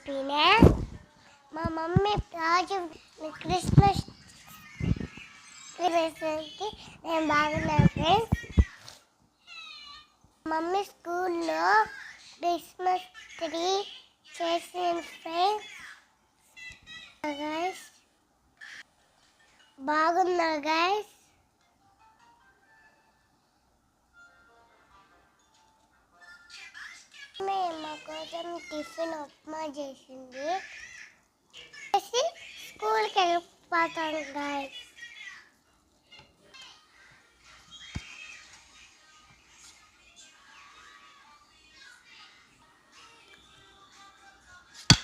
Happiness. మా mummy రాజు Christmas క్రిస్మస్కి నేను బాగున్నాను ఫ్రెండ్స్. మమ్మీ స్కూల్లో క్రిస్మస్ ట్రీ చేసిన ఫ్రెండ్స్. గైస్ బాగున్నారు గైస్. మా కోసం టిఫిన్ ఉప్మా చేసింది. స్కూల్కి వెళ్ళిపోతాం గైస్.